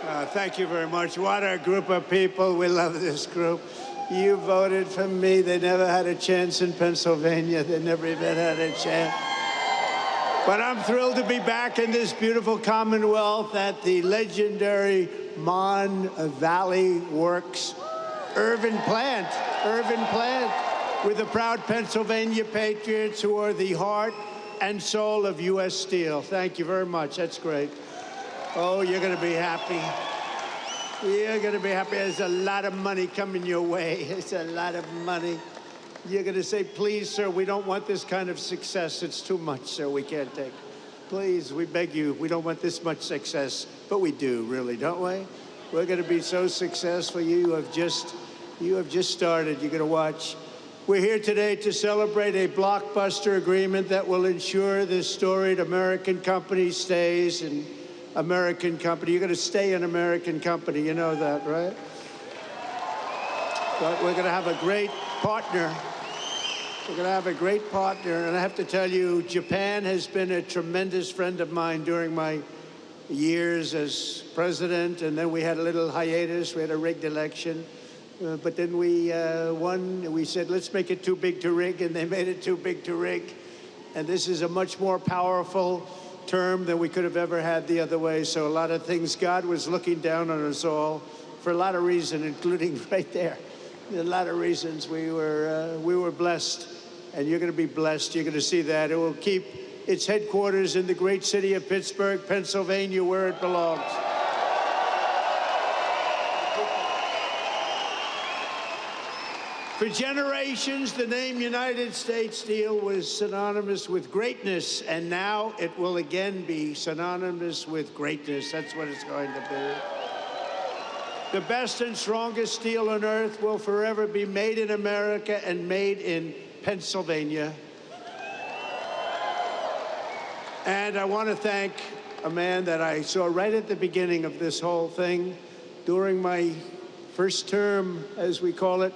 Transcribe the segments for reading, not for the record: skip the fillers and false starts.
Thank you very much. What a group of people. We love this group. You voted for me. They never had a chance in Pennsylvania. They never even had a chance. But I'm thrilled to be back in this beautiful Commonwealth at the legendary Mon Valley Works Irvin plant, with the proud Pennsylvania patriots who are the heart and soul of U.S. Steel. Thank you very much. That's great. Oh, you're going to be happy. You're going to be happy. There's a lot of money coming your way. It's a lot of money. You're going to say, please, sir, we don't want this kind of success. It's too much, sir. We can't take it. Please, we beg you, we don't want this much success. But we do, really, don't we? We're going to be so successful. You have just started. You're going to watch. We're here today to celebrate a blockbuster agreement that will ensure this storied American company stays in American company. You're going to stay an American company. You know that, right? But we're going to have a great partner. We're going to have a great partner. And I have to tell you, Japan has been a tremendous friend of mine during my years as president. And then we had a little hiatus. We had a rigged election. But then we won. We said, let's make it too big to rig. And they made it too big to rig. And this is a much more powerful term than we could have ever had the other way. So a lot of things, God was looking down on us all for a lot of reasons, including right there. A lot of reasons we were blessed, and you're going to be blessed. You're going to see that. It will keep its headquarters in the great city of Pittsburgh, Pennsylvania, where it belongs. For generations, the name United States Steel was synonymous with greatness, and now it will again be synonymous with greatness. That's what it's going to be. The best and strongest steel on earth will forever be made in America and made in Pennsylvania. And I want to thank a man that I saw right at the beginning of this whole thing, during my first term, as we call it,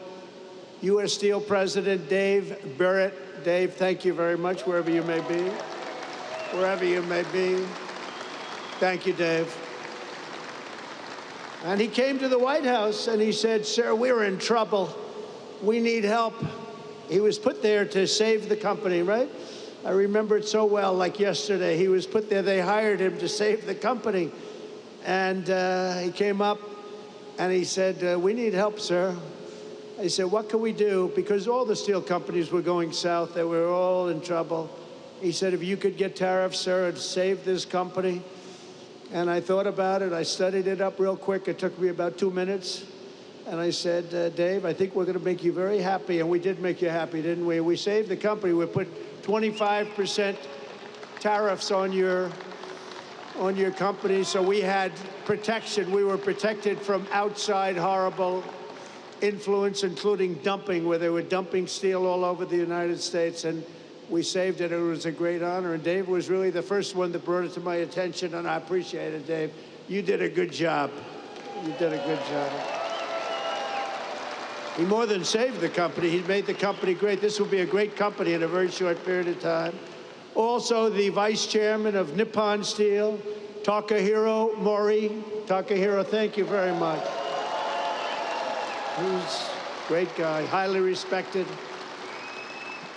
U.S. Steel President Dave Barrett. Dave, thank you very much, wherever you may be. Wherever you may be. Thank you, Dave. And he came to the White House and he said, sir, we're in trouble. We need help. He was put there to save the company, right? I remember it so well, like yesterday. He was put there. They hired him to save the company. And he came up and he said, we need help, sir. I said, what can we do? Because all the steel companies were going south. They were all in trouble. He said, if you could get tariffs, sir, and save this company. And I thought about it. I studied it up real quick. It took me about 2 minutes. And I said, Dave, I think we're going to make you very happy. And we did make you happy, didn't we? We saved the company. We put 25% tariffs on your company. So we had protection. We were protected from outside horrible influence, including dumping, where they were dumping steel all over the United States, and we saved it. It was a great honor, and Dave was really the first one that brought it to my attention, and I appreciate it, Dave. You did a good job. You did a good job. He more than saved the company. He made the company great. This will be a great company in a very short period of time. Also, the vice chairman of Nippon Steel, Takahiro Mori. Takahiro, thank you very much. He's a great guy, highly respected.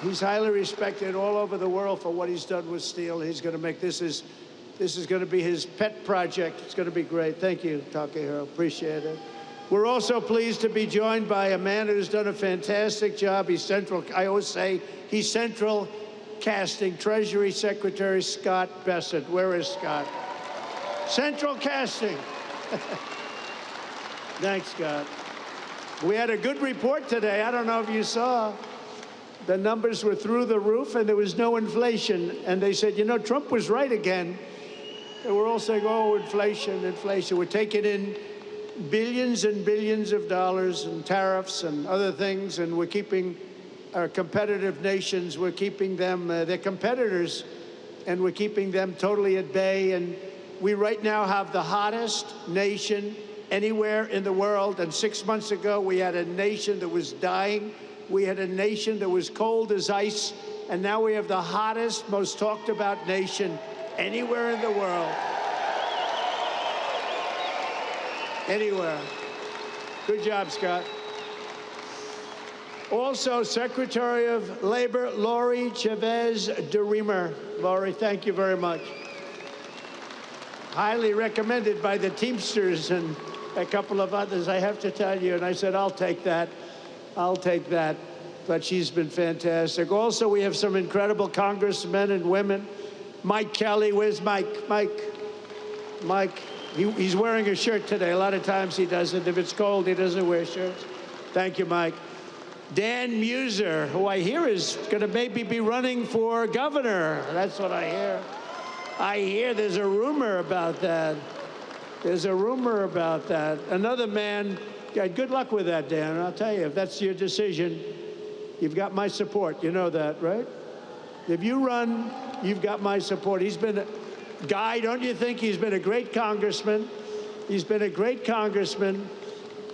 He's highly respected all over the world for what he's done with steel. He's going to make this is going to be his pet project. It's going to be great. Thank you, Takahiro. Appreciate it. We're also pleased to be joined by a man who's done a fantastic job. He's central. I always say he's central casting. Treasury Secretary Scott Bessent. Where is Scott? Central casting. Thanks, Scott. We had a good report today. I don't know if you saw. The numbers were through the roof, and there was no inflation. And they said, you know, Trump was right again. They were all saying, oh, inflation, inflation. We're taking in billions and billions of dollars in tariffs and other things, and we're keeping our competitive nations, we're keeping them, they're competitors, and we're keeping them totally at bay. And we right now have the hottest nation anywhere in the world. And 6 months ago, we had a nation that was dying. We had a nation that was cold as ice. And now we have the hottest, most talked about nation anywhere in the world. Anywhere. Good job, Scott. Also, Secretary of Labor, Lori Chavez DeReamer. Lori, thank you very much. Highly recommended by the Teamsters and a couple of others, I have to tell you. And I said, I'll take that. I'll take that. But she's been fantastic. Also, we have some incredible congressmen and women. Mike Kelly, where's Mike? Mike, he's wearing a shirt today. A lot of times he doesn't. If it's cold, he doesn't wear shirts. Thank you, Mike. Dan Muser, who I hear is going to maybe be running for governor. That's what I hear. I hear there's a rumor about that. There's a rumor about that. Another man, yeah, good luck with that, Dan. I'll tell you, if that's your decision, you've got my support. You know that, right? If you run, you've got my support. He's been a guy, don't you think? He's been a great congressman. He's been a great congressman.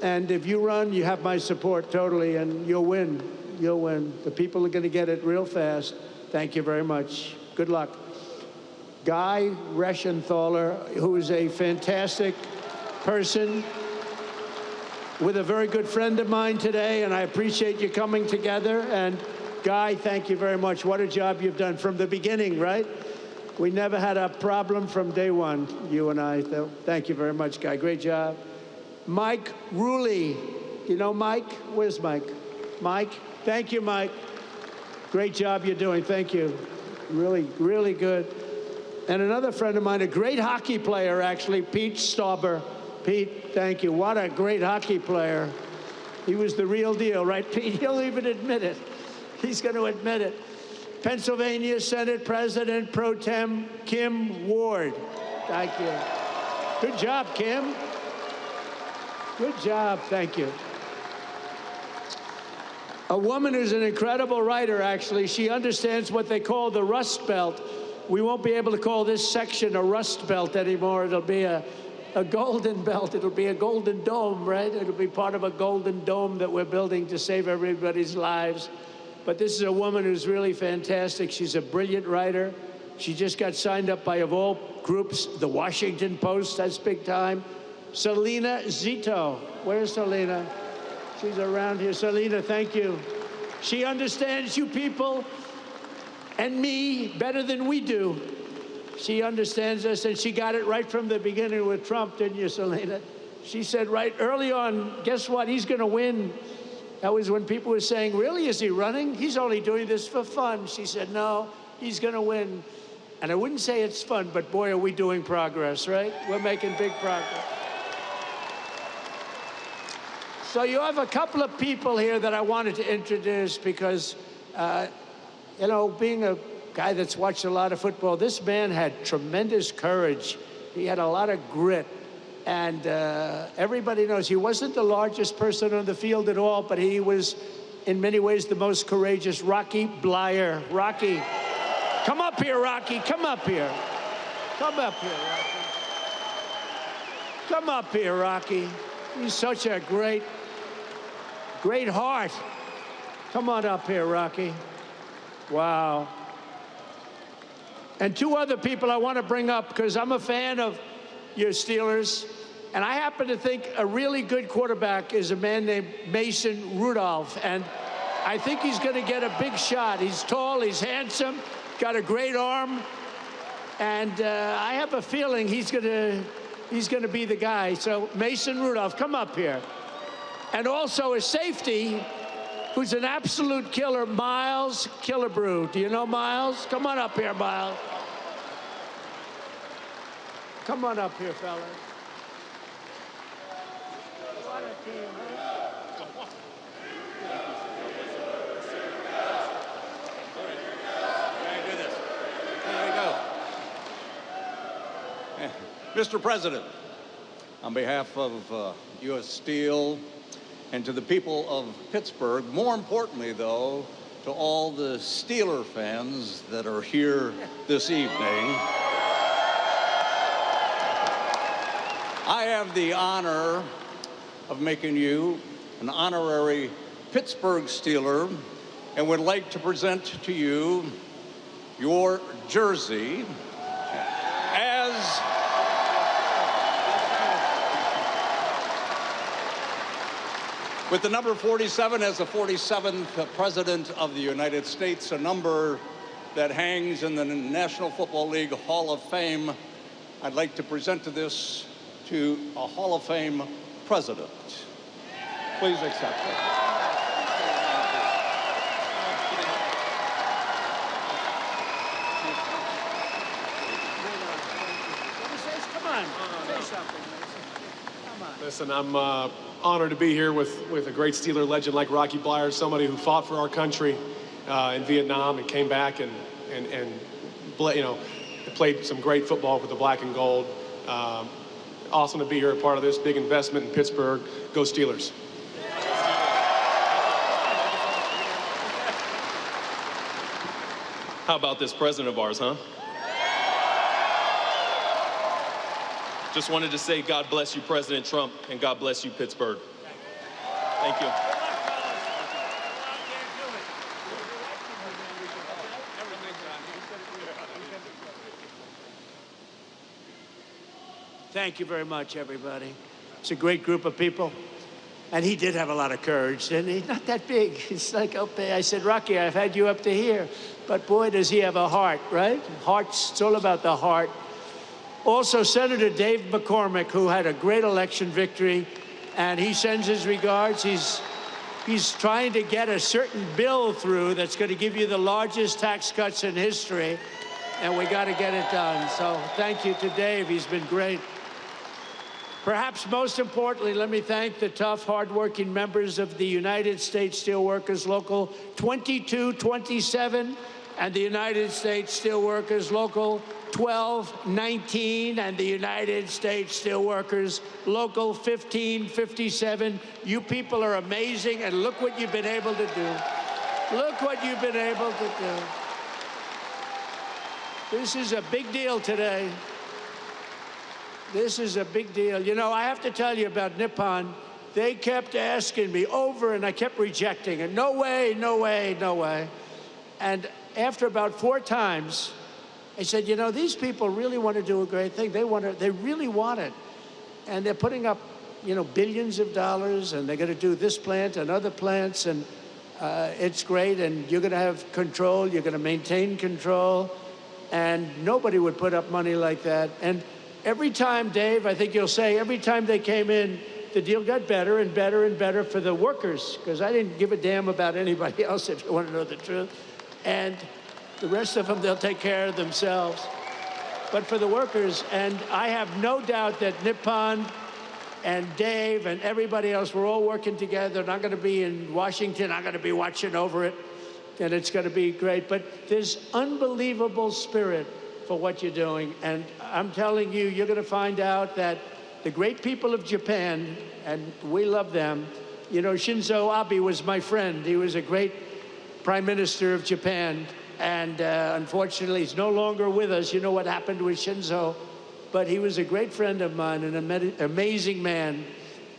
And if you run, you have my support totally, and you'll win. You'll win. The people are going to get it real fast. Thank you very much. Good luck. Guy Reschenthaler, who is a fantastic person, with a very good friend of mine today, and I appreciate you coming together. And Guy, thank you very much. What a job you've done from the beginning, right? We never had a problem from day one, you and I. Thank you very much, Guy. Great job. Mike Ruley. You know Mike? Where's Mike? Mike? Thank you, Mike. Great job you're doing. Thank you. Really, really good. And another friend of mine, a great hockey player, actually, Pete Stauber. Pete, thank you. What a great hockey player. He was the real deal, right, Pete? He'll even admit it. He's going to admit it. Pennsylvania Senate President Pro Tem Kim Ward. Thank you. Good job, Kim. Good job. Thank you. A woman who's an incredible writer, actually. She understands what they call the Rust Belt. We won't be able to call this section a Rust Belt anymore. It'll be a golden belt. It'll be a golden dome, right? It'll be part of a golden dome that we're building to save everybody's lives. But this is a woman who's really fantastic. She's a brilliant writer. She just got signed up by, of all groups, the Washington Post. That's big time. Selena Zito. Where's Selena? She's around here. Selena, thank you. She understands you people and me better than we do. She understands us, and she got it right from the beginning with Trump, didn't you, Selena? She said right early on, guess what? He's going to win. That was when people were saying, really, is he running? He's only doing this for fun. She said, no, he's going to win. And I wouldn't say it's fun, but boy, are we doing progress, right? We're making big progress. So you have a couple of people here that I wanted to introduce because, you know, being a guy that's watched a lot of football, this man had tremendous courage. He had a lot of grit. And everybody knows he wasn't the largest person on the field at all, but he was, in many ways, the most courageous. Rocky Bleier. Rocky. Come up here, Rocky. Come up here. Come up here, Rocky. Come up here, Rocky. He's such a great heart. Come on up here, Rocky. Wow. And two other people I want to bring up because I'm a fan of your Steelers. And I happen to think a really good quarterback is a man named Mason Rudolph. And I think he's going to get a big shot. He's tall, he's handsome, got a great arm. And I have a feeling he's going to be the guy. So Mason Rudolph, come up here. And also a safety who's an absolute killer, Miles Killebrew. Do you know Miles? Come on up here, Miles. Come on up here, fellas. What a team, huh? do this. There we go. Mr. President, on behalf of U.S. Steel and to the people of Pittsburgh, more importantly, though, to all the Steeler fans that are here this evening, I have the honor of making you an honorary Pittsburgh Steeler and would like to present to you your jersey With the number 47 as the 47th President of the United States, a number that hangs in the National Football League Hall of Fame, I'd like to present to a Hall of Fame president. Please accept it. Come on, say something. Come on. Listen, I'm honored to be here with a great Steeler legend like Rocky Bleier, somebody who fought for our country in Vietnam and came back and played some great football with the black and gold. Awesome to be here, a part of this big investment in Pittsburgh. Go Steelers. How about this president of ours, huh? Just wanted to say God bless you, President Trump, and God bless you, Pittsburgh. Thank you. Thank you very much, everybody. It's a great group of people. And he did have a lot of courage, didn't he? Not that big. It's like, okay, I said, Rocky, I've had you up to here. But boy, does he have a heart, right? It's all about the heart. Also, Senator Dave McCormick, who had a great election victory, and he sends his regards. He's trying to get a certain bill through that's going to give you the largest tax cuts in history, and we got to get it done. So thank you to Dave. He's been great. Perhaps most importantly, let me thank the tough, hardworking members of the United States Steelworkers Local 2227 and the United States Steelworkers Local 1219 and the United States Steelworkers Local 1557. You people are amazing, and look what you've been able to do. Look what you've been able to do. This is a big deal today. This is a big deal. You know, I have to tell you about Nippon. They kept asking me over, and I kept rejecting it. No way, no way, no way. And after about 4 times, I said, you know, these people really want to do a great thing. They really want it. And they're putting up, you know, billions of dollars, and they're going to do this plant and other plants, and it's great, and you're going to have control. You're going to maintain control. And nobody would put up money like that. And every time, Dave, I think you'll say, every time they came in, the deal got better and better and better for the workers, because I didn't give a damn about anybody else, if you want to know the truth. And the rest of them, they'll take care of themselves. But for the workers, and I have no doubt that Nippon and Dave and everybody else, we're all working together. They're not going to be in Washington. I'm going to be watching over it, and it's going to be great. But there's unbelievable spirit for what you're doing. And I'm telling you, you're going to find out that the great people of Japan, and we love them. You know, Shinzo Abe was my friend. He was a great Prime Minister of Japan. And unfortunately, he's no longer with us. You know what happened with Shinzo. But he was a great friend of mine, an amazing man.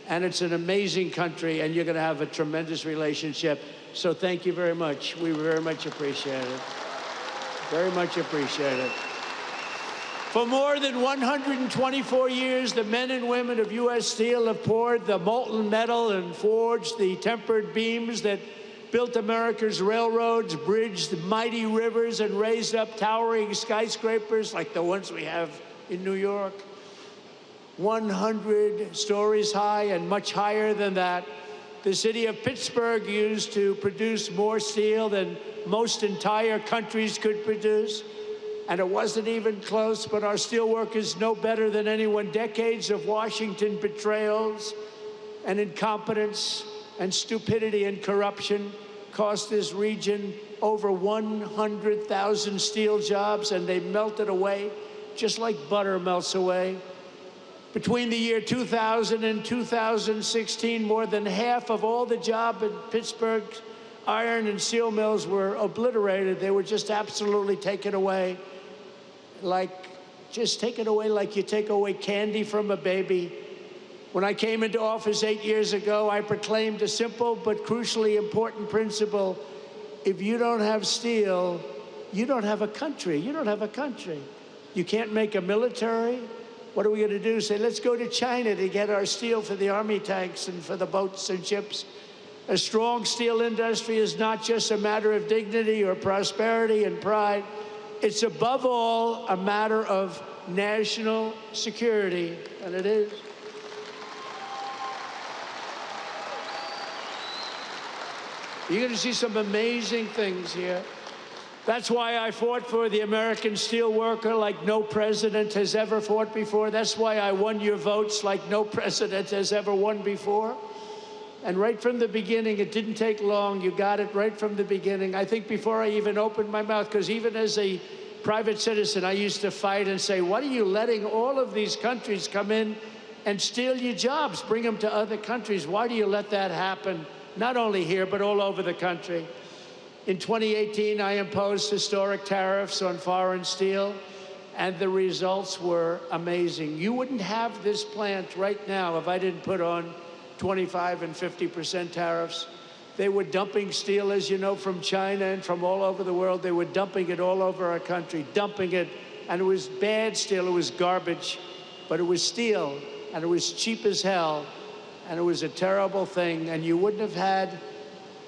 And it's an amazing country, and you're going to have a tremendous relationship. So thank you very much. We very much appreciate it. Very much appreciate it. For more than 124 years, the men and women of U.S. Steel have poured the molten metal and forged the tempered beams that built America's railroads, bridged mighty rivers, and raised up towering skyscrapers like the ones we have in New York. 100 stories high and much higher than that. The city of Pittsburgh used to produce more steel than most entire countries could produce. And it wasn't even close, but our steelworkers know better than anyone. Decades of Washington betrayals and incompetence and stupidity and corruption cost this region over 100,000 steel jobs, and they melted away just like butter melts away. Between the year 2000 and 2016, more than half of all the jobs in Pittsburgh's iron and steel mills were obliterated. They were just absolutely taken away. Just taken away like you take away candy from a baby. When I came into office 8 years ago, I proclaimed a simple but crucially important principle. If you don't have steel, you don't have a country. You don't have a country. You can't make a military. What are we going to do? Say, let's go to China to get our steel for the army tanks and for the boats and ships. A strong steel industry is not just a matter of dignity or prosperity and pride. It's above all a matter of national security, and it is. You're going to see some amazing things here. That's why I fought for the American steel worker like no president has ever fought before. That's why I won your votes like no president has ever won before. And right from the beginning, it didn't take long. You got it right from the beginning. I think before I even opened my mouth, because even as a private citizen, I used to fight and say, what are you letting all of these countries come in and steal your jobs, bring them to other countries? Why do you let that happen? Not only here, but all over the country. In 2018, I imposed historic tariffs on foreign steel, and the results were amazing. You wouldn't have this plant right now if I didn't put on 25% and 50% tariffs. They were dumping steel, as you know, from China and from all over the world. They were dumping it all over our country, dumping it. And it was bad steel, it was garbage, but it was steel, and it was cheap as hell, and it was a terrible thing. And you wouldn't have had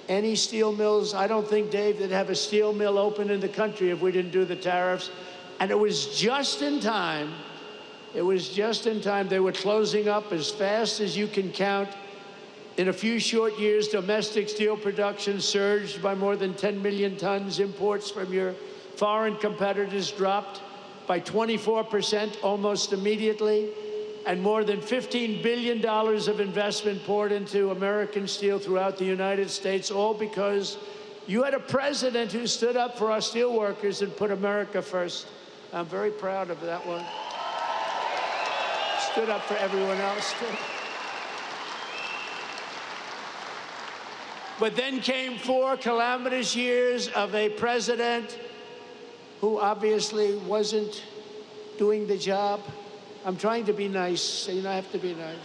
any steel mills. I don't think, Dave, they'd have a steel mill open in the country if we didn't do the tariffs. And it was just in time. It was just in time. They were closing up as fast as you can count. In a few short years, domestic steel production surged by more than 10 million tons. Imports from your foreign competitors dropped by 24% almost immediately. And more than $15 billion of investment poured into American steel throughout the United States, all because you had a president who stood up for our steel workers and put America first. I'm very proud of that one. Stood up for everyone else, too. But then came 4 calamitous years of a president who obviously wasn't doing the job. I'm trying to be nice, so you know, I have to be nice.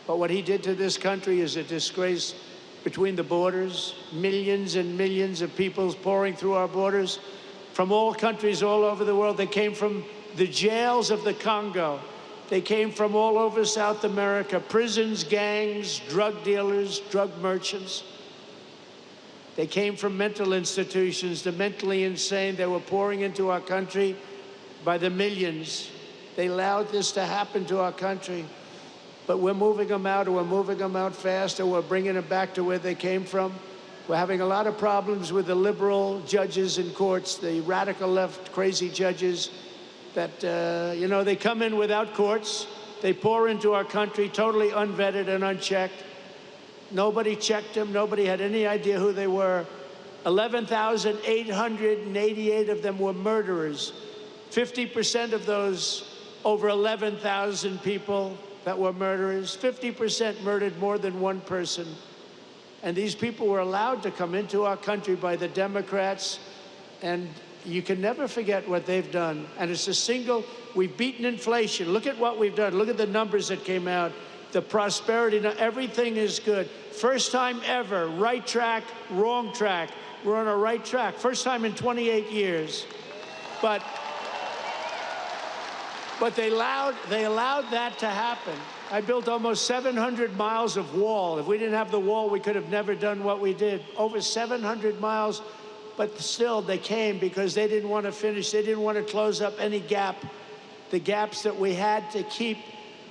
But what he did to this country is a disgrace. Between the borders, millions and millions of people pouring through our borders from all countries all over the world. They came from the jails of the Congo. They came from all over South America, prisons, gangs, drug dealers, drug merchants. They came from mental institutions, the mentally insane. They were pouring into our country by the millions. They allowed this to happen to our country. But we're moving them out, or we're moving them out fast, or we're bringing them back to where they came from. We're having a lot of problems with the liberal judges in courts, the radical left crazy judges that, you know, they come in without courts. They pour into our country totally unvetted and unchecked. Nobody checked them. Nobody had any idea who they were. 11,888 of them were murderers. 50% of those over 11,000 people that were murderers, 50% murdered more than one person. And these people were allowed to come into our country by the Democrats, and you can never forget what they've done. And it's a single, we've beaten inflation. Look at what we've done. Look at the numbers that came out. The prosperity, now everything is good. First time ever, right track, wrong track. We're on a right track. First time in 28 years. But they allowed that to happen. I built almost 700 miles of wall. If we didn't have the wall, we could have never done what we did. Over 700 miles, but still they came because they didn't want to finish. They didn't want to close up any gap, the gaps that we had to keep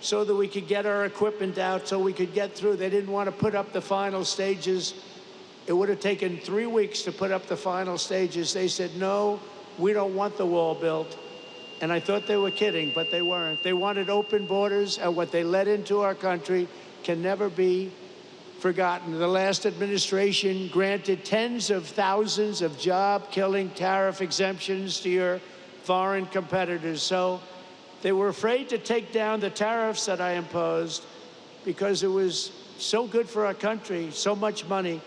so that we could get our equipment out, so we could get through. They didn't want to put up the final stages. It would have taken 3 weeks to put up the final stages. They said, no, we don't want the wall built. And I thought they were kidding, but they weren't. They wanted open borders, and what they let into our country can never be forgotten. The last administration granted tens of thousands of job-killing tariff exemptions to your foreign competitors. So they were afraid to take down the tariffs that I imposed because it was so good for our country, so much money.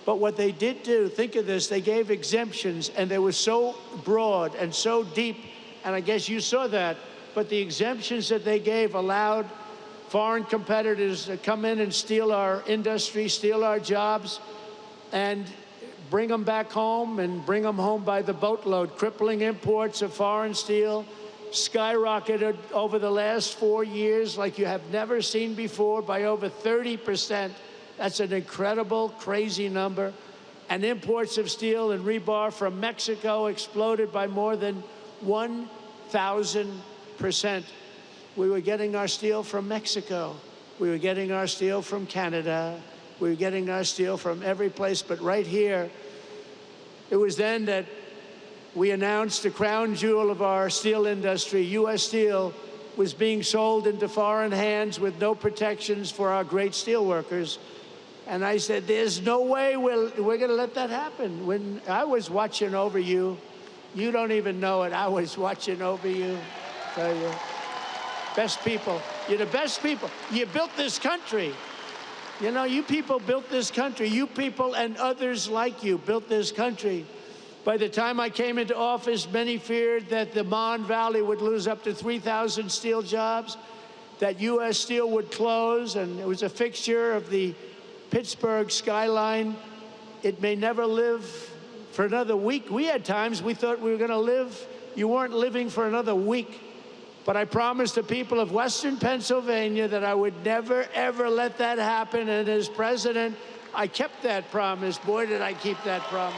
But what they did do, think of this, they gave exemptions, and they were so broad and so deep. And I guess you saw that, but the exemptions that they gave allowed foreign competitors to come in and steal our industry, steal our jobs, and bring them back home, and bring them home by the boatload. Crippling imports of foreign steel skyrocketed over the last 4 years like you have never seen before by over 30%. That's an incredible, crazy number. And imports of steel and rebar from Mexico exploded by more than 1,000%. We were getting our steel from Mexico. We were getting our steel from Canada. We were getting our steel from every place, but right here, it was then that we announced the crown jewel of our steel industry, U.S. Steel, was being sold into foreign hands with no protections for our great steel workers. And I said, there's no way we're going to let that happen. When I was watching over you, you don't even know it, I was watching over you. Tell you. Best people. You're the best people. You built this country. You know, you people built this country. You people and others like you built this country. By the time I came into office, many feared that the Mon Valley would lose up to 3,000 steel jobs, that U.S. Steel would close, and it was a fixture of the Pittsburgh skyline. It may never live for another week. We had times we thought we were going to live. You weren't living for another week. But I promised the people of Western Pennsylvania that I would never, ever let that happen. And as president, I kept that promise. Boy, did I keep that promise.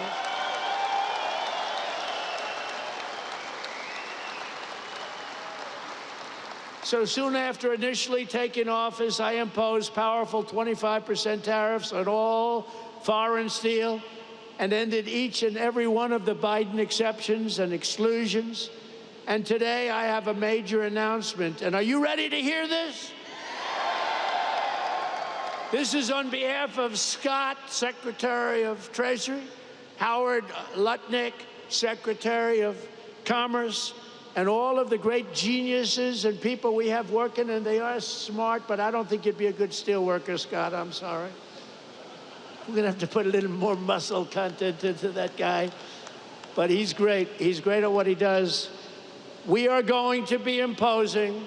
So soon after initially taking office, I imposed powerful 25% tariffs on all foreign steel and ended each and every one of the Biden exceptions and exclusions. And today I have a major announcement. And are you ready to hear this? This is on behalf of Scott, Secretary of Treasury, Howard Lutnick, Secretary of Commerce, and all of the great geniuses and people we have working, and they are smart, but I don't think you'd be a good steel worker, Scott. I'm sorry. We're going to have to put a little more muscle content into that guy. But he's great. He's great at what he does. We are going to be imposing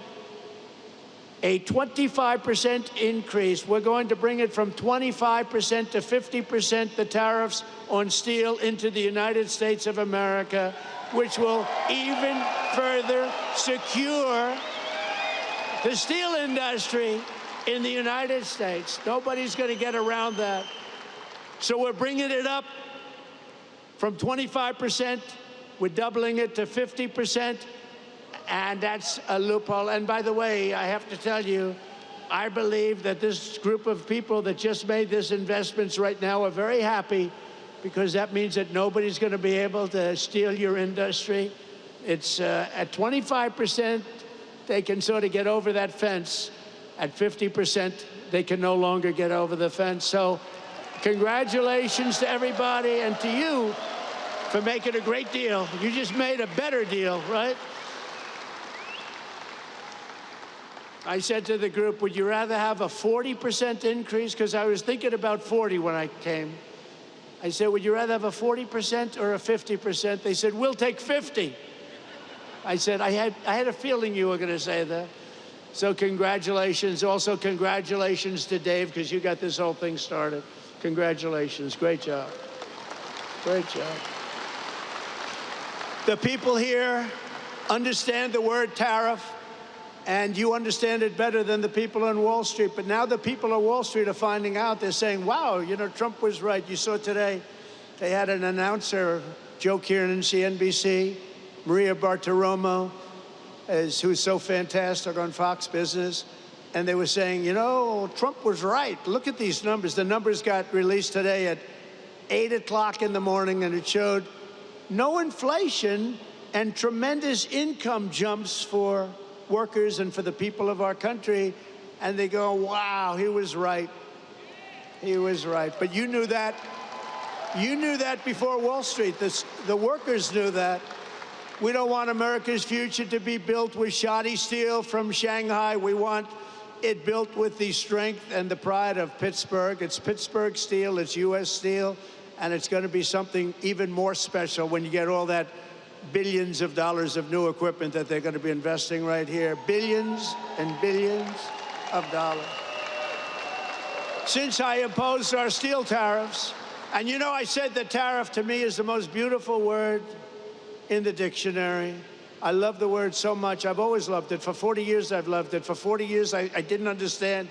a 25% increase. We're going to bring it from 25% to 50%, the tariffs on steel into the United States of America, which will even further secure the steel industry in the United States. Nobody's going to get around that. So we're bringing it up from 25%. We're doubling it to 50%. And that's a loophole. And by the way, I have to tell you, I believe that this group of people that just made these investments right now are very happy, because that means that nobody's going to be able to steal your industry. It's at 25%, they can sort of get over that fence. At 50%, they can no longer get over the fence. So congratulations to everybody and to you for making a great deal. You just made a better deal, right? I said to the group, would you rather have a 40% increase? Because I was thinking about 40 when I came. I said, would you rather have a 40% or a 50%? They said, we'll take 50. I said, I had a feeling you were going to say that. So congratulations. Also, congratulations to Dave, because you got this whole thing started. Congratulations. Great job. Great job. The people here understand the word tariff, and you understand it better than the people on Wall Street. But now the people on Wall Street are finding out. They're saying, wow, you know, Trump was right. You saw today they had an announcer, Joe Kiernan, CNBC, Maria Bartiromo, who's so fantastic on Fox Business. And they were saying, you know, Trump was right. Look at these numbers. The numbers got released today at 8 o'clock in the morning, and it showed no inflation and tremendous income jumps for workers and for the people of our country. And they go, wow, he was right. He was right. But you knew that. You knew that before Wall Street. The workers knew that. We don't want America's future to be built with shoddy steel from Shanghai. We want it built with the strength and the pride of Pittsburgh. It's Pittsburgh steel, it's U.S. Steel, and it's going to be something even more special when you get all that billions of dollars of new equipment that they're going to be investing right here. Billions and billions of dollars. Since I imposed our steel tariffs, and you know, I said that tariff to me is the most beautiful word in the dictionary. I love the word so much. I've always loved it. For 40 years, I've loved it. For 40 years, I didn't understand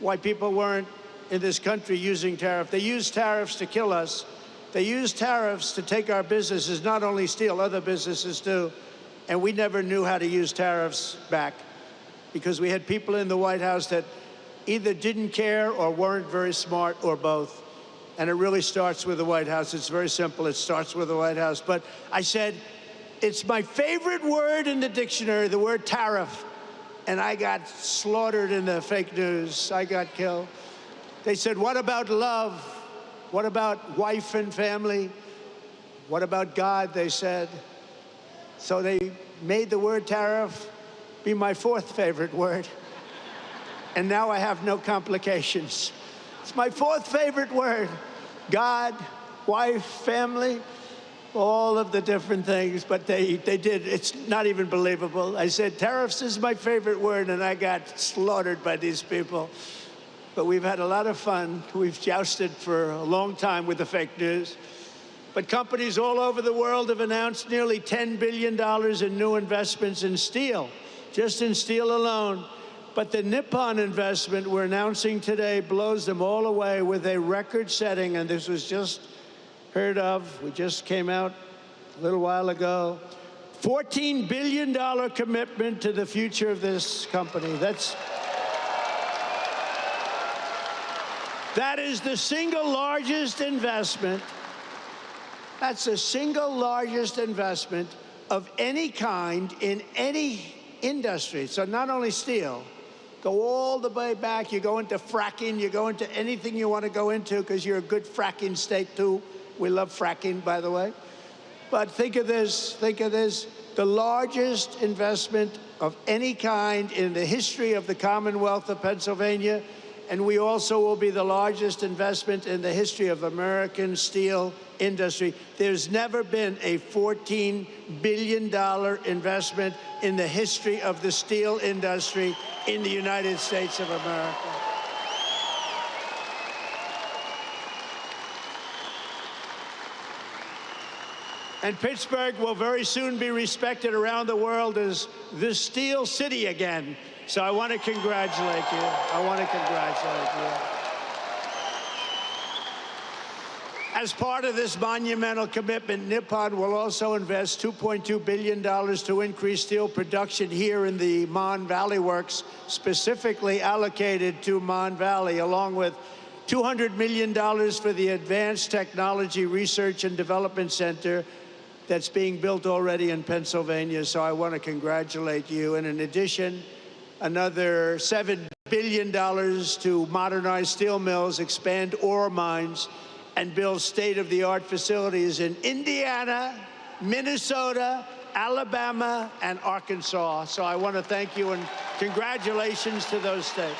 why people weren't in this country using tariff. They use tariffs to kill us. They use tariffs to take our businesses, not only steel, other businesses too. And we never knew how to use tariffs back because we had people in the White House that either didn't care or weren't very smart or both. And it really starts with the White House. It's very simple. It starts with the White House. But I said, it's my favorite word in the dictionary, the word tariff. And I got slaughtered in the fake news. I got killed. They said, what about love? What about wife and family? What about God, they said. So they made the word tariff be my fourth favorite word. And now I have no complications. It's my fourth favorite word. God, wife, family, all of the different things, but they did. It's not even believable. I said, tariffs is my favorite word, and I got slaughtered by these people. But we've had a lot of fun. We've jousted for a long time with the fake news. But companies all over the world have announced nearly $10 billion in new investments in steel, just in steel alone. But the Nippon investment we're announcing today blows them all away with a record-setting, and this was just heard of. We just came out a little while ago. $14 billion commitment to the future of this company. That is the single largest investment. That's the single largest investment of any kind in any industry. So not only steel, go all the way back. You go into fracking, you go into anything you want to go into because you're a good fracking state too. We love fracking, by the way. But think of this, the largest investment of any kind in the history of the Commonwealth of Pennsylvania, and we also will be the largest investment in the history of American steel industry. There's never been a $14 billion investment in the history of the steel industry in the United States of America. And Pittsburgh will very soon be respected around the world as the Steel City again. So I want to congratulate you. As part of this monumental commitment, Nippon will also invest $2.2 billion to increase steel production here in the Mon Valley Works, specifically allocated to Mon Valley, along with $200 million for the Advanced Technology Research and Development Center that's being built already in Pennsylvania. So I want to congratulate you. And in addition, another $7 billion to modernize steel mills, expand ore mines, and build state-of-the-art facilities in Indiana, Minnesota, Alabama, and Arkansas. So I want to thank you and congratulations to those states.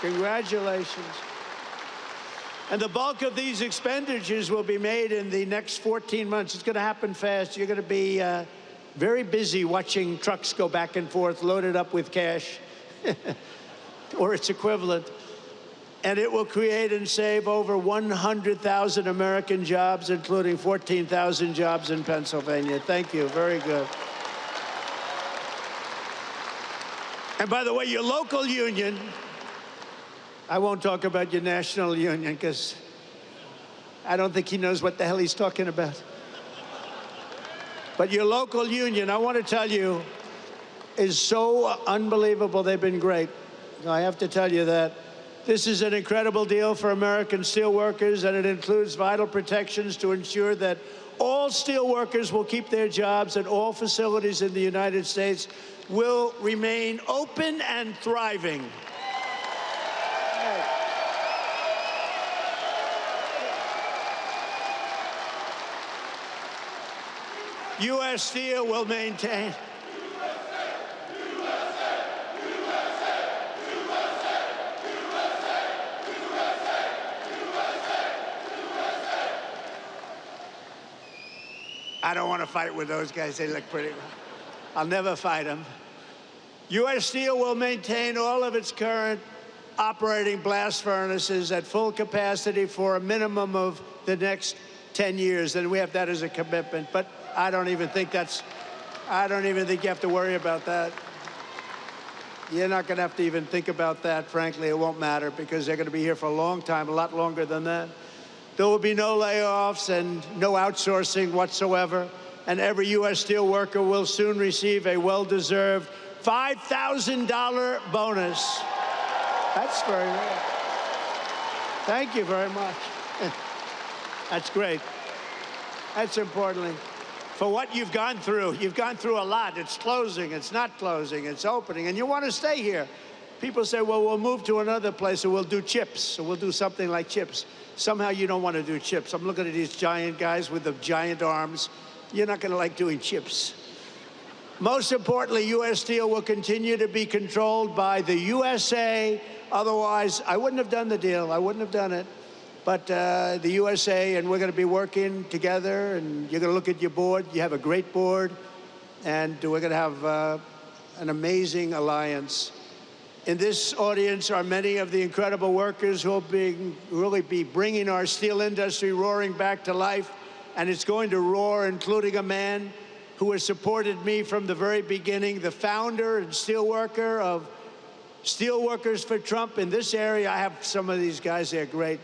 Congratulations. And the bulk of these expenditures will be made in the next 14 months. It's going to happen fast. You're going to be very busy watching trucks go back and forth, loaded up with cash, or its equivalent. And it will create and save over 100,000 American jobs, including 14,000 jobs in Pennsylvania. Thank you. Very good. And by the way, your local union, I won't talk about your national union because I don't think he knows what the hell he's talking about. But your local union, I want to tell you, is so unbelievable. They've been great. I have to tell you that. This is an incredible deal for American steelworkers, and it includes vital protections to ensure that all steelworkers will keep their jobs and all facilities in the United States will remain open and thriving. U.S. Steel will maintain. I don't want to fight with those guys. They look pretty. I'll never fight them. U.S. Steel will maintain all of its current operating blast furnaces at full capacity for a minimum of the next 10 years. And we have that as a commitment. But I don't even think you have to worry about that. You're not going to have to even think about that. Frankly, it won't matter because they're going to be here for a long time, a lot longer than that. There will be no layoffs and no outsourcing whatsoever. And every U.S. Steel worker will soon receive a well-deserved $5,000 bonus. That's very rare. Thank you very much. That's great. That's importantly. For what you've gone through a lot. It's closing, it's not closing, it's opening, and you want to stay here. People say, well, we'll move to another place, or we'll do chips, or we'll do something like chips. Somehow you don't want to do chips. I'm looking at these giant guys with the giant arms. You're not going to like doing chips. Most importantly, U.S. Steel will continue to be controlled by the USA. Otherwise, I wouldn't have done the deal. I wouldn't have done it. But the USA, and we're going to be working together, and you're going to look at your board. You have a great board, and we're going to have an amazing alliance. In this audience are many of the incredible workers who will really be bringing our steel industry roaring back to life, and it's going to roar, including a man who has supported me from the very beginning, the founder and steelworker of Steelworkers for Trump. In this area, I have some of these guys, they're great.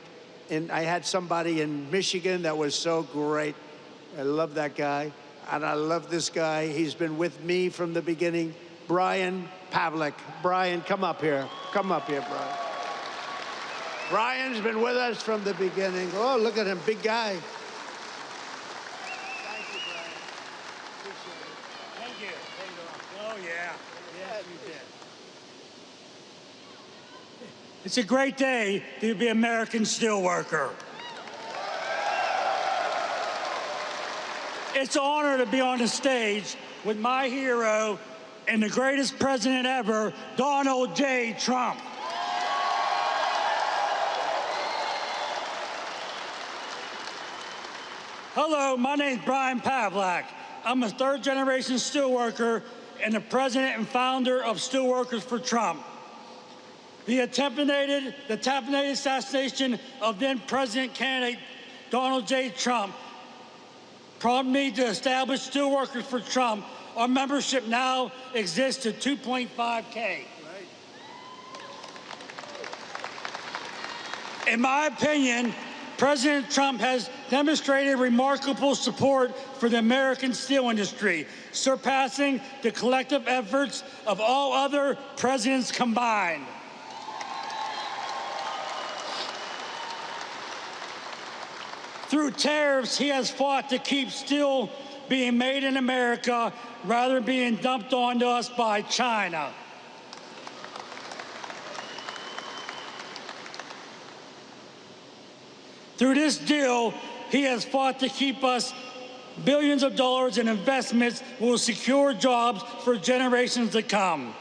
And I had somebody in Michigan that was so great. I love that guy. And I love this guy. He's been with me from the beginning. Brian Pavlik. Brian, come up here. Come up here, Brian. Brian's been with us from the beginning. Oh, look at him, big guy. Thank you, Brian. Appreciate it. Thank you. Oh, yeah. Yes, you did. It's a great day to be an American steelworker. It's an honor to be on the stage with my hero and the greatest president ever, Donald J. Trump. Hello, my name's Brian Pavlik. I'm a third-generation steelworker and the president and founder of Steelworkers for Trump. The attempted assassination of then-President candidate Donald J. Trump prompted me to establish Steelworkers for Trump. Our membership now exists at 2.5K. In my opinion, President Trump has demonstrated remarkable support for the American steel industry, surpassing the collective efforts of all other presidents combined. Through tariffs, he has fought to keep steel being made in America rather than being dumped onto us by China. Through this deal, he has fought to keep us billions of dollars in investments that will secure jobs for generations to come.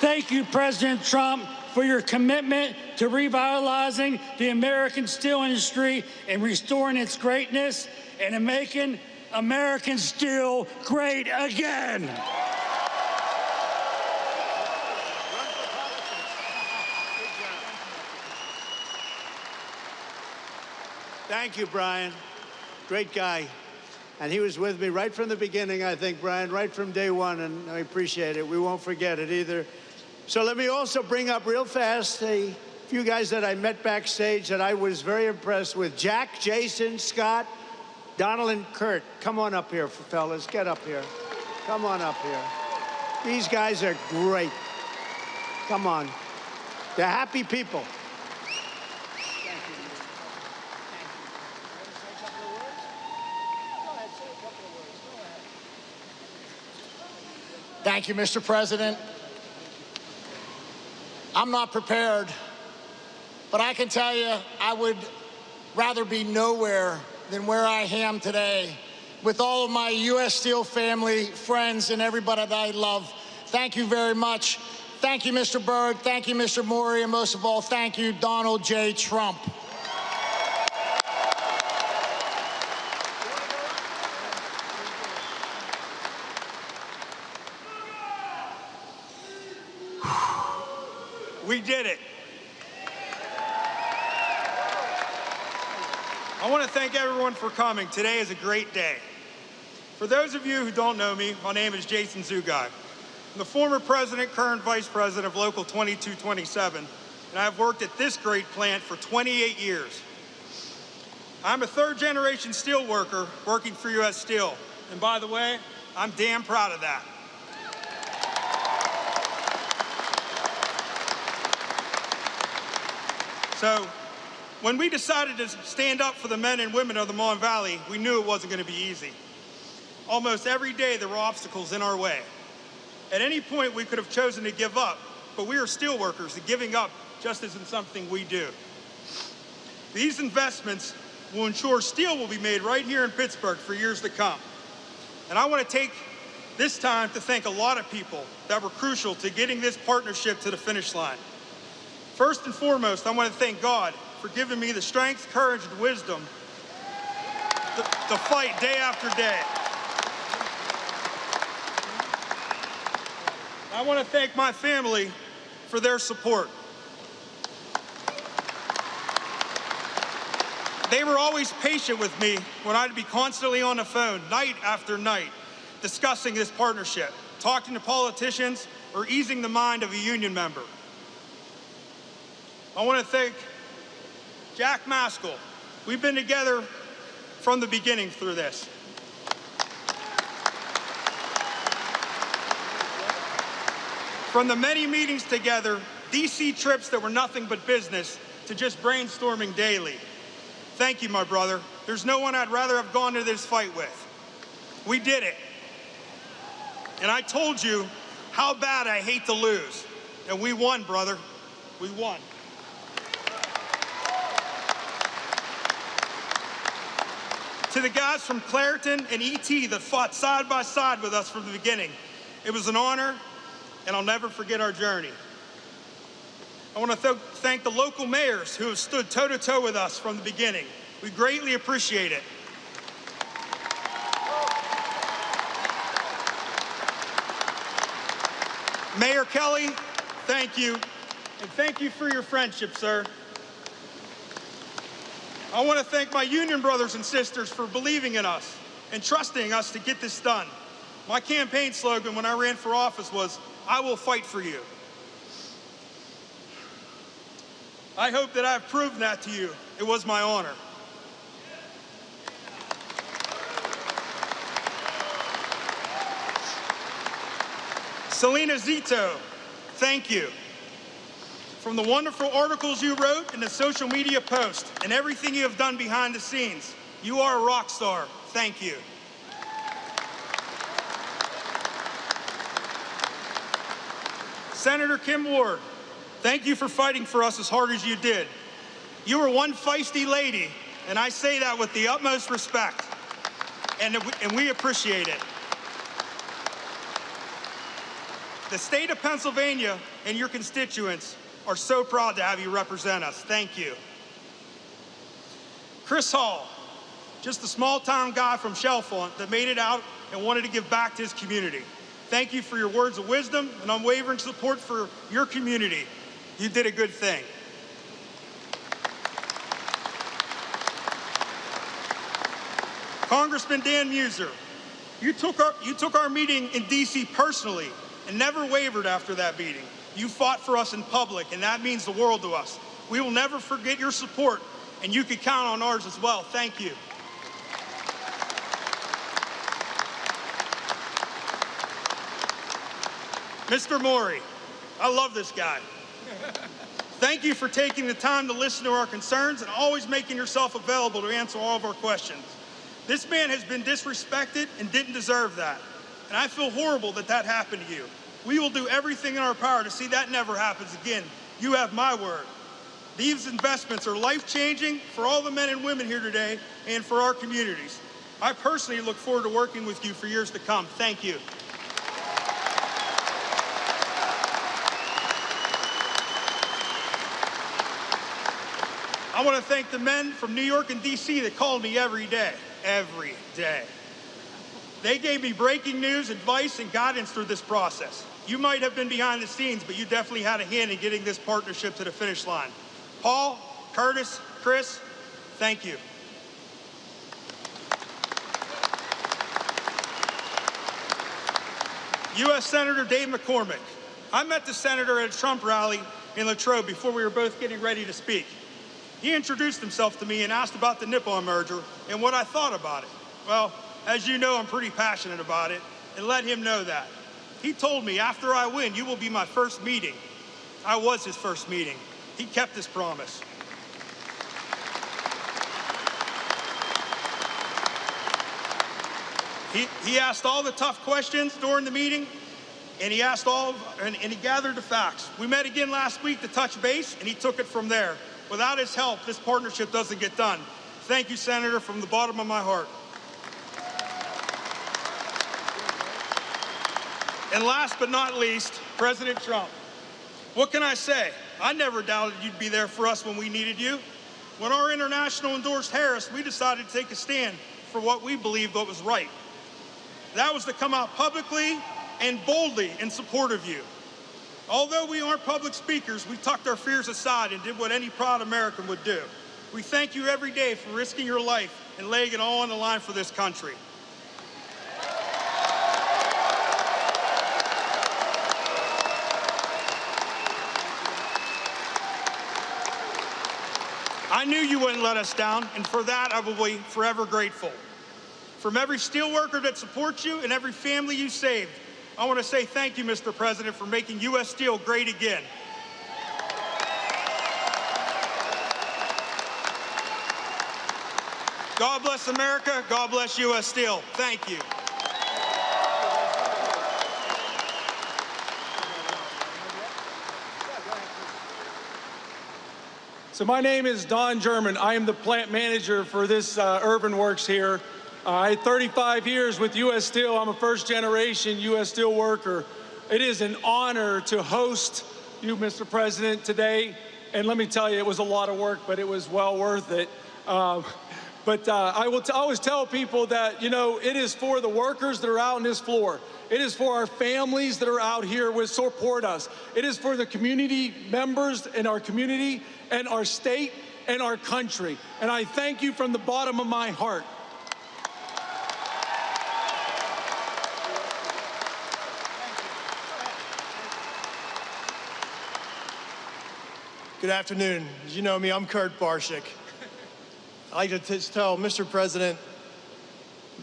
Thank you, President Trump, for your commitment to revitalizing the American steel industry and restoring its greatness and in making American steel great again. Thank you, Brian. Great guy. And he was with me right from the beginning, I think, Brian, right from day one, and I appreciate it. We won't forget it either. So let me also bring up real fast a few guys that I met backstage that I was very impressed with. Jack, Jason, Scott, Donald, and Kurt. Come on up here, fellas. Get up here. Come on up here. These guys are great. Come on. They're happy people. Thank you. Thank you. Say a couple of words? Go ahead, say a couple of words. Go ahead. Thank you, Mr. President. I'm not prepared, but I can tell you I would rather be nowhere than where I am today with all of my U.S. Steel family, friends, and everybody that I love. Thank you very much. Thank you, Mr. Berg. Thank you, Mr. Maury, and most of all, thank you, Donald J. Trump. We did it. I want to thank everyone for coming. Today is a great day. For those of you who don't know me, my name is Jason Zugai. I'm the former president, current vice president of Local 2227, and I've worked at this great plant for 28 years. I'm a third-generation steel worker working for U.S. Steel, and by the way, I'm damn proud of that. So, when we decided to stand up for the men and women of the Mon Valley, we knew it wasn't going to be easy. Almost every day there were obstacles in our way. At any point we could have chosen to give up, but we are steel workers, and giving up just isn't something we do. These investments will ensure steel will be made right here in Pittsburgh for years to come. And I want to take this time to thank a lot of people that were crucial to getting this partnership to the finish line. First and foremost, I want to thank God for giving me the strength, courage, and wisdom to fight day after day. I want to thank my family for their support. They were always patient with me when I'd be constantly on the phone, night after night, discussing this partnership, talking to politicians, or easing the mind of a union member. I want to thank Jack Maskell. We've been together from the beginning through this. From the many meetings together, DC trips that were nothing but business, to just brainstorming daily. Thank you, my brother. There's no one I'd rather have gone to this fight with. We did it. And I told you how bad I hate to lose. And we won, brother. We won. To the guys from Clairton and ET that fought side by side with us from the beginning, it was an honor, and I'll never forget our journey. I want to thank the local mayors who have stood toe-to-toe with us from the beginning. We greatly appreciate it. Mayor Kelly, thank you, and thank you for your friendship, sir. I want to thank my union brothers and sisters for believing in us and trusting us to get this done. My campaign slogan when I ran for office was, "I will fight for you." I hope that I've proven that to you. It was my honor. Selena Zito, thank you. From the wonderful articles you wrote and the social media posts and everything you have done behind the scenes, you are a rock star. Thank you. Senator Kim Ward, thank you for fighting for us as hard as you did. You were one feisty lady, and I say that with the utmost respect, and we appreciate it. The state of Pennsylvania and your constituents are so proud to have you represent us. Thank you. Chris Hall, just a small-town guy from Chalfont that made it out and wanted to give back to his community. Thank you for your words of wisdom and unwavering support for your community. You did a good thing. Congressman Dan Muser, you took our meeting in DC personally and never wavered after that meeting. You fought for us in public, and that means the world to us. We will never forget your support, and you can count on ours as well. Thank you. Mr. Maury, I love this guy. Thank you for taking the time to listen to our concerns and always making yourself available to answer all of our questions. This man has been disrespected and didn't deserve that. And I feel horrible that that happened to you. We will do everything in our power to see that never happens again. You have my word. These investments are life-changing for all the men and women here today and for our communities. I personally look forward to working with you for years to come. Thank you. I want to thank the men from New York and DC that called me every day. Every day. They gave me breaking news, advice, and guidance through this process. You might have been behind the scenes, but you definitely had a hand in getting this partnership to the finish line. Paul, Curtis, Chris, thank you. U.S. Senator Dave McCormick. I met the senator at a Trump rally in Latrobe before we were both getting ready to speak. He introduced himself to me and asked about the Nippon merger and what I thought about it. Well, as you know, I'm pretty passionate about it, and let him know that. He told me, after I win, you will be my first meeting. I was his first meeting. He kept his promise. He asked all the tough questions during the meeting, and he asked and he gathered the facts. We met again last week to touch base, and he took it from there. Without his help, this partnership doesn't get done. Thank you, Senator, from the bottom of my heart. And last but not least, President Trump. What can I say? I never doubted you'd be there for us when we needed you. When our international endorsed tariffs, we decided to take a stand for what we believed was right. That was to come out publicly and boldly in support of you. Although we aren't public speakers, we tucked our fears aside and did what any proud American would do. We thank you every day for risking your life and laying it all on the line for this country. I knew you wouldn't let us down, and for that I will be forever grateful. From every steelworker that supports you and every family you saved, I want to say thank you, Mr. President, for making U.S. Steel great again. God bless America. God bless U.S. Steel. Thank you. So my name is Don German. I am the plant manager for this Urban Works here. I had 35 years with U.S. Steel. I'm a first-generation U.S. Steel worker. It is an honor to host you, Mr. President, today. And let me tell you, it was a lot of work, but it was well worth it. I will always tell people that, you know, it is for the workers that are out on this floor. It is for our families that are out here who support us. It is for the community members in our community and our state and our country. And I thank you from the bottom of my heart. Good afternoon. As you know me, I'm Kurt Barshik. I'd like to tell Mr. President,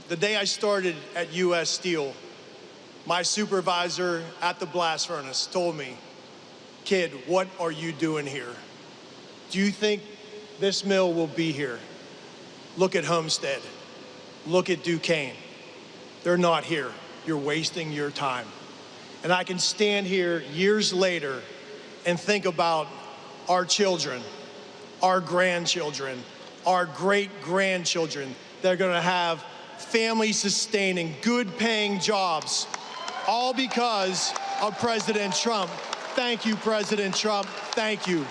the day I started at U.S. Steel, my supervisor at the blast furnace told me, "Kid, what are you doing here? Do you think this mill will be here? Look at Homestead. Look at Duquesne. They're not here. You're wasting your time." And I can stand here years later and think about our children, our grandchildren, our great-grandchildren that are gonna have family-sustaining, good-paying jobs, all because of President Trump. Thank you, President Trump. Thank you.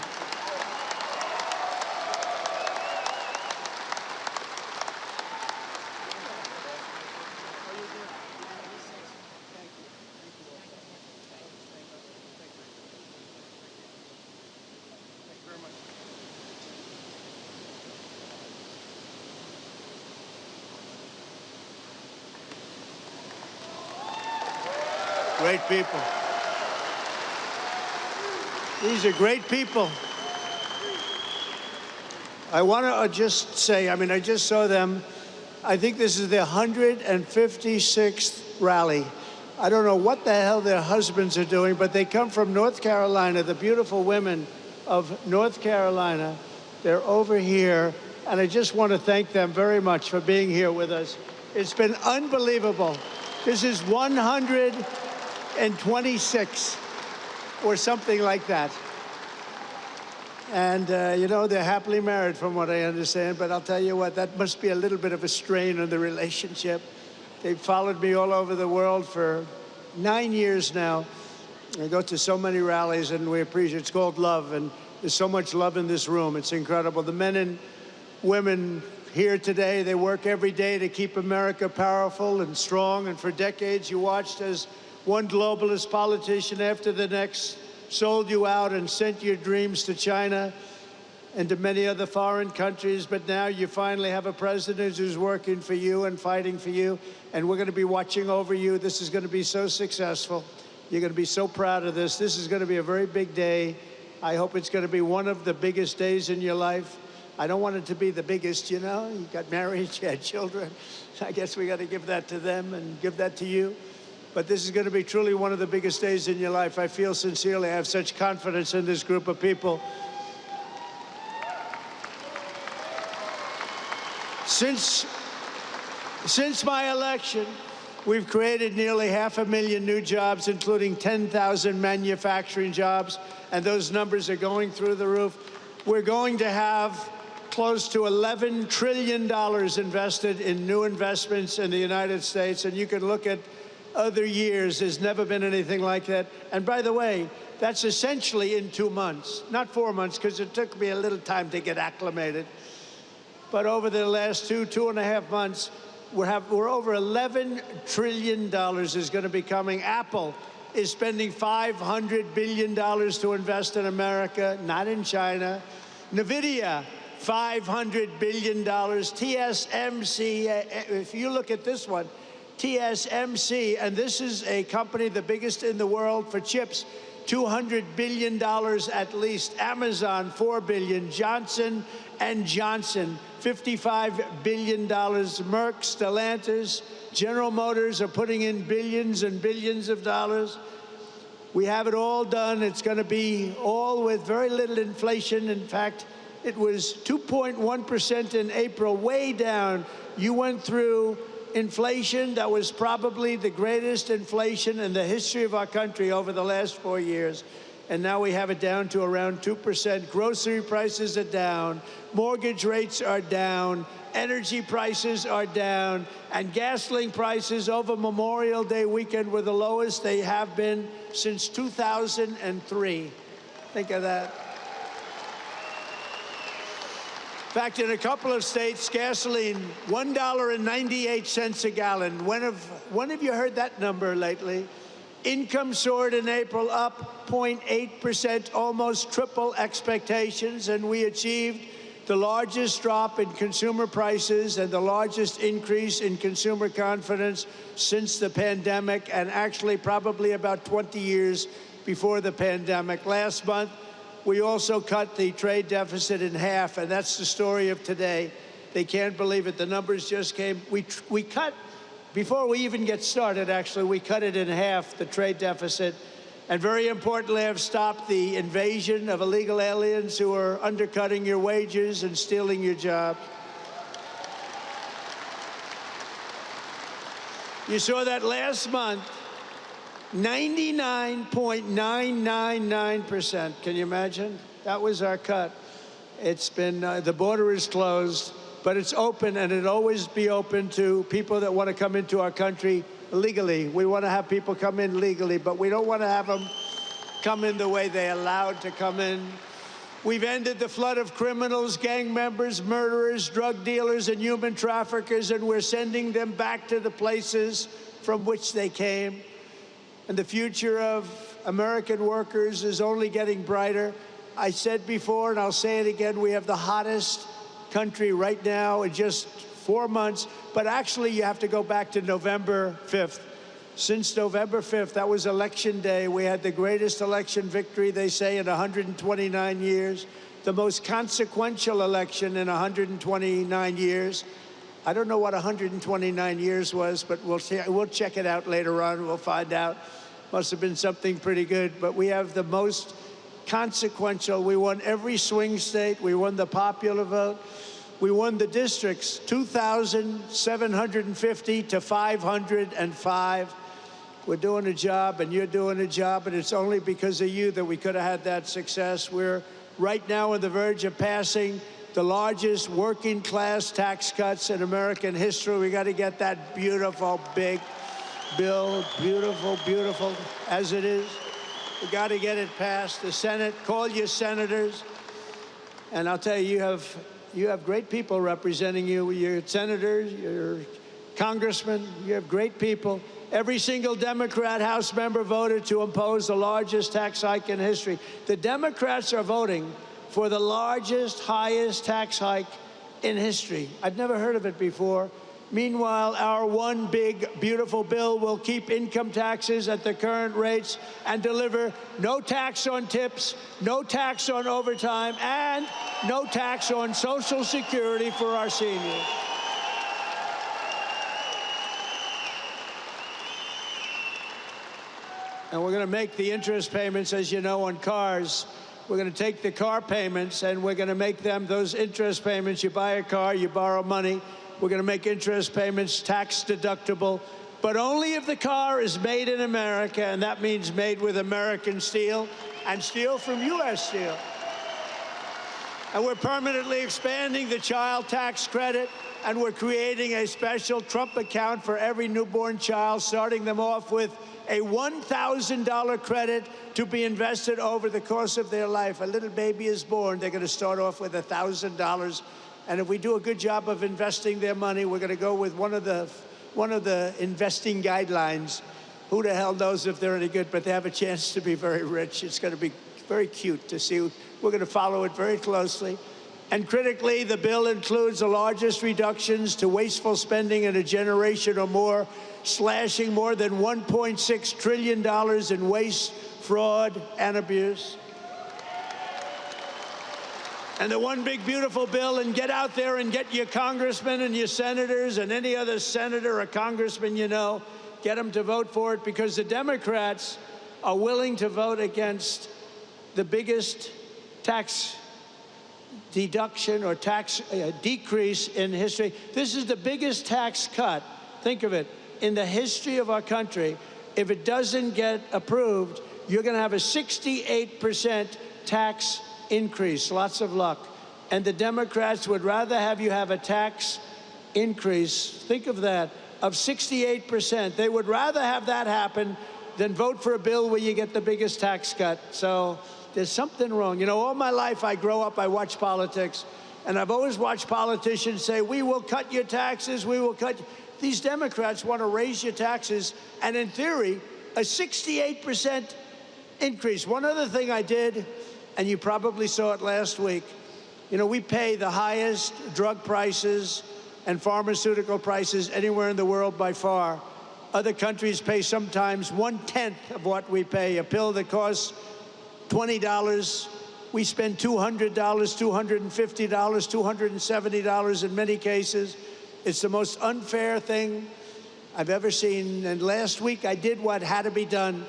Great people. These are great people. I want to just say, I mean, I just saw them. I think this is their 156th rally. I don't know what the hell their husbands are doing, but they come from North Carolina, the beautiful women of North Carolina. They're over here, and I just want to thank them very much for being here with us. It's been unbelievable. This is 126 or something like that. And, you know, they're happily married from what I understand, but I'll tell you what, that must be a little bit of a strain on the relationship. They've followed me all over the world for 9 years now. I go to so many rallies, and we appreciate it. It's called love, and there's so much love in this room. It's incredible. The men and women here today, they work every day to keep America powerful and strong, and for decades you watched as one globalist politician after the next sold you out and sent your dreams to China. and to many other foreign countries, but now you finally have a president who's working for you and fighting for you, and we're going to be watching over you. This is going to be so successful. You're going to be so proud of this. This is going to be a very big day. I hope it's going to be one of the biggest days in your life. I don't want it to be the biggest, you know. You got married, you had children. I guess we got to give that to them and give that to you. But this is going to be truly one of the biggest days in your life. I feel sincerely, I have such confidence in this group of people. Since my election, we've created nearly 500,000 new jobs, including 10,000 manufacturing jobs, and those numbers are going through the roof. We're going to have close to $11 trillion invested in new investments in the United States, and you can look at other years. There's never been anything like that. And by the way, that's essentially in 2 months, not 4 months, because it took me a little time to get acclimated. But over the last 2.5 months, we're over $11 trillion is going to be coming. Apple is spending $500 billion to invest in America, not in China. NVIDIA, $500 billion. TSMC, if you look at this one, TSMC, and this is a company the biggest in the world for chips, $200 billion at least. Amazon, $4 billion. Johnson & Johnson, $55 billion. Merck, Stellantis, General Motors are putting in billions and billions of dollars. We have it all done. It's going to be all with very little inflation. In fact, it was 2.1% in April, way down. You went through inflation that was probably the greatest inflation in the history of our country over the last 4 years. And now we have it down to around 2%. Grocery prices are down. Mortgage rates are down. Energy prices are down. And gasoline prices over Memorial Day weekend were the lowest they have been since 2003. Think of that. In fact, in a couple of states, gasoline, $1.98 a gallon. When have you heard that number lately? Income soared in April, up 0.8%, almost triple expectations, and we achieved the largest drop in consumer prices and the largest increase in consumer confidence since the pandemic, and actually probably about 20 years before the pandemic. Last month, we also cut the trade deficit in half, and that's the story of today. They can't believe it. The numbers just came. We cut, before we even get started, actually, we cut it in half, the trade deficit. And very importantly, have stopped the invasion of illegal aliens who are undercutting your wages and stealing your jobs. You saw that last month. 99.999%. Can you imagine? That was our cut. It's been, the border is closed, but it's open, and it'll always be open to people that want to come into our country legally. We want to have people come in legally, but we don't want to have them come in the way they're allowed to come in. We've ended the flood of criminals, gang members, murderers, drug dealers, and human traffickers, and we're sending them back to the places from which they came. And the future of American workers is only getting brighter. I said before, and I'll say it again, we have the hottest country right now in just 4 months. But actually, you have to go back to November 5th. Since November 5th, that was election day, we had the greatest election victory, they say, in 129 years, the most consequential election in 129 years. I don't know what 129 years was, but we'll check it out later on. We'll find out. Must have been something pretty good. But we have the most consequential. We won every swing state. We won the popular vote. We won the districts, 2,750 to 505. We're doing a job, and you're doing a job, and it's only because of you that we could have had that success. We're right now on the verge of passing the largest working class tax cuts in American history. We got to get that beautiful, big bill, beautiful, beautiful as it is. We got to get it passed. The Senate, call your senators. And I'll tell you, you have great people representing you. Your senators, your congressmen, you have great people. Every single Democrat House member voted to impose the largest tax hike in history. The Democrats are voting for the largest, highest tax hike in history. I've never heard of it before. Meanwhile, our one big, beautiful bill will keep income taxes at the current rates and deliver no tax on tips, no tax on overtime, and no tax on Social Security for our seniors. And we're going to make the interest payments, as you know, on cars. We're going to take the car payments and we're going to make them, those interest payments, you buy a car, you borrow money, we're going to make interest payments tax deductible, but only if the car is made in America, and that means made with American steel and steel from U.S. Steel. And we're permanently expanding the child tax credit, and we're creating a special Trump account for every newborn child, starting them off with a $1,000 credit to be invested over the course of their life. A little baby is born, they're going to start off with $1,000. And if we do a good job of investing their money, we're going to go with one of the investing guidelines. Who the hell knows if they're any good, but they have a chance to be very rich. It's going to be very cute to see. We're going to follow it very closely. And critically, the bill includes the largest reductions to wasteful spending in a generation or more, slashing more than $1.6 trillion in waste, fraud, and abuse. And the one big beautiful bill, and get out there and get your congressmen and your senators and any other senator or congressman you know, get them to vote for it, because the Democrats are willing to vote against the biggest tax deduction or tax decrease in history. This is the biggest tax cut, think of it, in the history of our country. If it doesn't get approved, you're going to have a 68% tax increase. Lots of luck. And the Democrats would rather have you have a tax increase, think of that, of 68%. They would rather have that happen than vote for a bill where you get the biggest tax cut. So there's something wrong. You know, all my life I grow up, I watch politics, and I've always watched politicians say, we will cut your taxes, we will cut. These Democrats want to raise your taxes, and in theory, a 68% increase. One other thing I did, and you probably saw it last week, you know, we pay the highest drug prices and pharmaceutical prices anywhere in the world by far. Other countries pay sometimes 1/10 of what we pay. A pill that costs $20, we spend $200, $250, $270 in many cases. It's the most unfair thing I've ever seen. And last week I did what had to be done,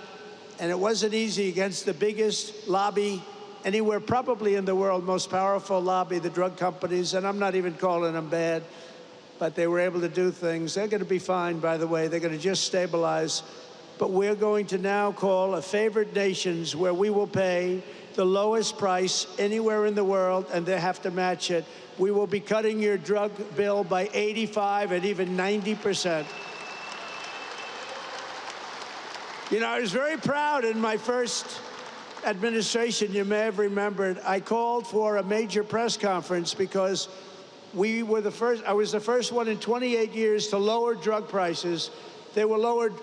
and it wasn't easy against the biggest lobby anywhere probably in the world, most powerful lobby, the drug companies, and I'm not even calling them bad, but they were able to do things. They're going to be fine, by the way. They're going to just stabilize. But we're going to now call a favored nations where we will pay the lowest price anywhere in the world, and they have to match it. We will be cutting your drug bill by 85 and even 90%. You know, I was very proud in my first administration. You may have remembered, I called for a major press conference because we were the first, I was the first one in 28 years to lower drug prices. They were lowered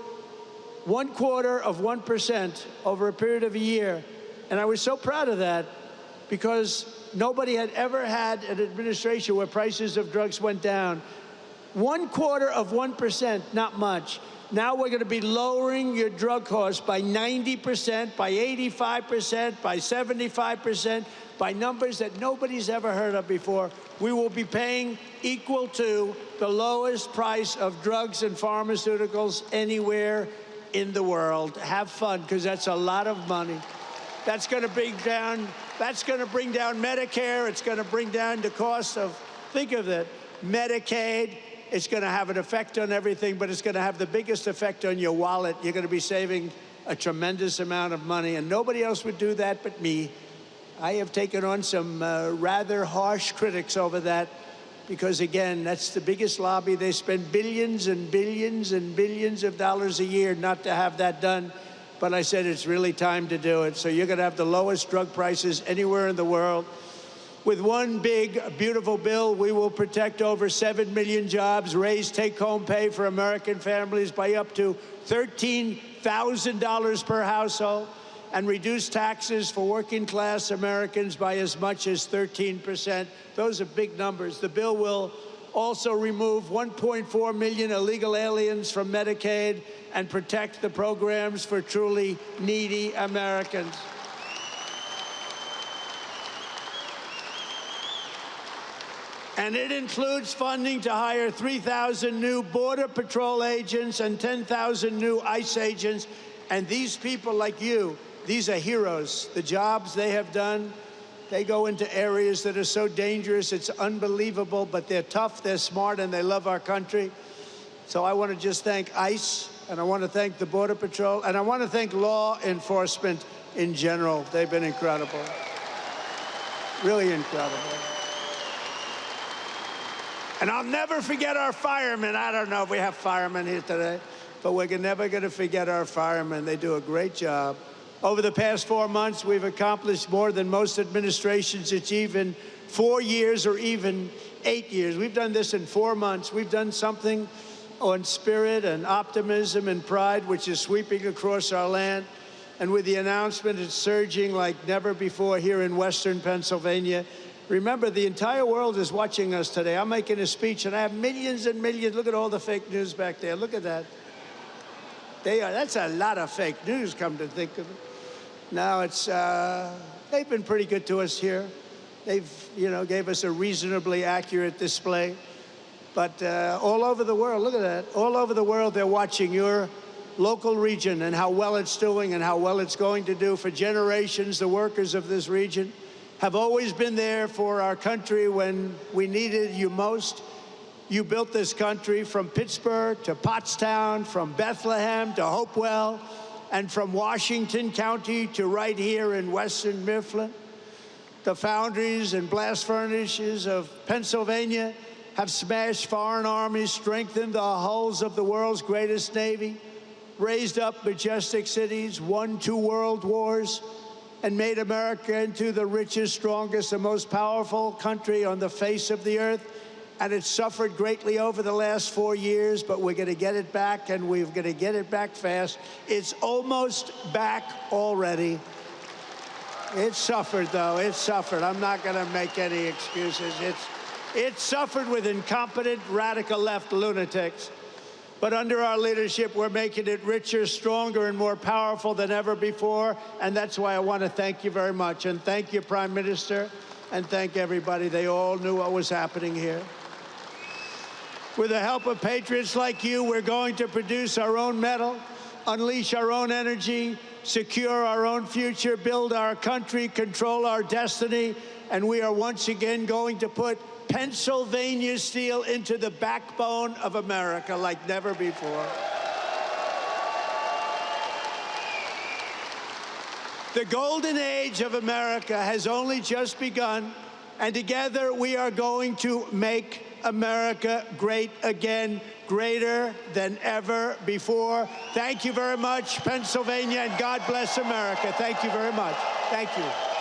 0.25% over a period of a year. And I was so proud of that because nobody had ever had an administration where prices of drugs went down. 0.25%, not much. Now we're going to be lowering your drug costs by 90%, by 85%, by 75%, by numbers that nobody's ever heard of before. We will be paying equal to the lowest price of drugs and pharmaceuticals anywhere in the world. Have fun, because that's a lot of money. That's going to bring down Medicare. It's going to bring down the cost of, think of it, Medicaid. It's going to have an effect on everything, but it's going to have the biggest effect on your wallet. You're going to be saving a tremendous amount of money, and nobody else would do that but me. I have taken on some rather harsh critics over that because, again, that's the biggest lobby. They spend billions and billions and billions of dollars a year not to have that done. But I said it's really time to do it. So you're going to have the lowest drug prices anywhere in the world. With one big, beautiful bill, we will protect over 7 million jobs, raise take-home pay for American families by up to $13,000 per household, and reduce taxes for working-class Americans by as much as 13%. Those are big numbers. The bill will also remove 1.4 million illegal aliens from Medicaid and protect the programs for truly needy Americans. And it includes funding to hire 3,000 new Border Patrol agents and 10,000 new ICE agents. And these people like you, these are heroes. The jobs they have done, they go into areas that are so dangerous, it's unbelievable, but they're tough, they're smart, and they love our country. So I want to just thank ICE, and I want to thank the Border Patrol, and I want to thank law enforcement in general. They've been incredible. Really incredible. And I'll never forget our firemen. I don't know if we have firemen here today, but we're never going to forget our firemen. They do a great job. Over the past 4 months, we've accomplished more than most administrations achieve in 4 years or even 8 years. We've done this in 4 months. We've done something on spirit and optimism and pride, which is sweeping across our land. And with the announcement, it's surging like never before here in Western Pennsylvania. Remember, the entire world is watching us today. I'm making a speech, and I have millions and millions. Look at all the fake news back there. Look at that. That's a lot of fake news, come to think of it. Now, they've been pretty good to us here. They've, gave us a reasonably accurate display. But all over the world, look at that. All over the world, they're watching your local region and how well it's doing and how well it's going to do. For generations, the workers of this region have always been there for our country when we needed you most. You built this country from Pittsburgh to Pottstown, from Bethlehem to Hopewell, and from Washington County to right here in West Mifflin. The foundries and blast furnaces of Pennsylvania have smashed foreign armies, strengthened the hulls of the world's greatest navy, raised up majestic cities, won 2 world wars, and made America into the richest, strongest, and most powerful country on the face of the earth. And it's suffered greatly over the last 4 years, but we're going to get it back, and we're going to get it back fast. It's almost back already. It suffered, though. It suffered. I'm not going to make any excuses. It suffered with incompetent, radical left lunatics. But under our leadership, we're making it richer, stronger, and more powerful than ever before. And that's why I want to thank you very much. And thank you, Prime Minister, and thank everybody. They all knew what was happening here. With the help of patriots like you, we're going to produce our own metal, unleash our own energy, secure our own future, build our country, control our destiny, and we are once again going to put Pennsylvania steel into the backbone of America like never before. The golden age of America has only just begun, and together we are going to make America great again, greater than ever before. Thank you very much, Pennsylvania, and God bless America. Thank you very much. Thank you.